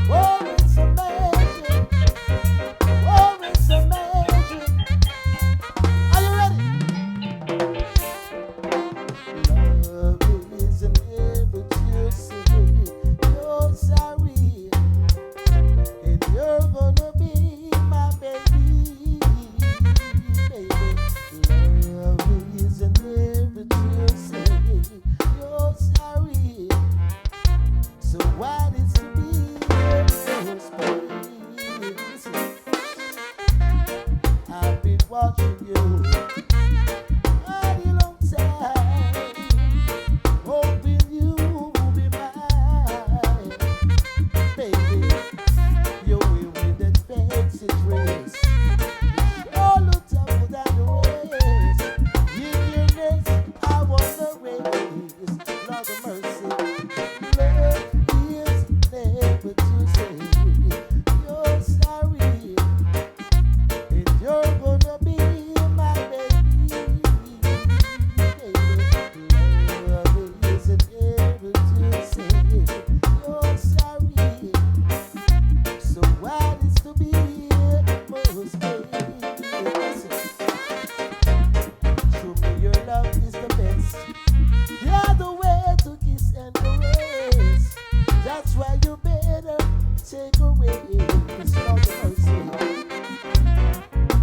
Oh, it's amazing. Oh, it's amazing. Are you ready? Love isn't able to say you're sorry, and you're gonna be my baby, baby. Love isn't able to say you're sorry, so what is to be your space? Listen, I've been watching you all a long time, hoping you will be mine, baby. You will win that fancy race. Oh, look tougher than the race. In your race, I wanna race. Lord of mercy, love is never to say you're sorry, and you're gonna be my baby, baby. Love isn't able to say you're sorry, so what is to be most baby? Listen, show me your love is the best. You're the way to kiss and caress. That's why you better take away this love of mercy.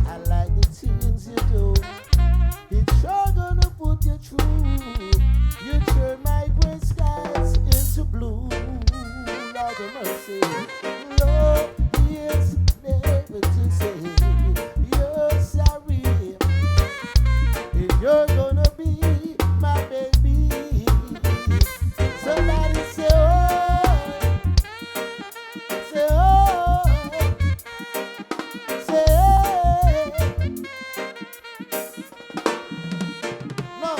I like the things you do. It's sure gonna put you through. You turn my gray skies into blue. Lord of mercy, love is never to say you're sorry, and you're gonna be my baby. Somebody say oh, say oh, say no.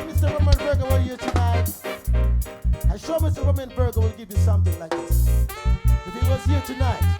Mr. Roman Burger, we're here tonight. I'm sure Mr. Roman Burger will give you something like this if he was here tonight.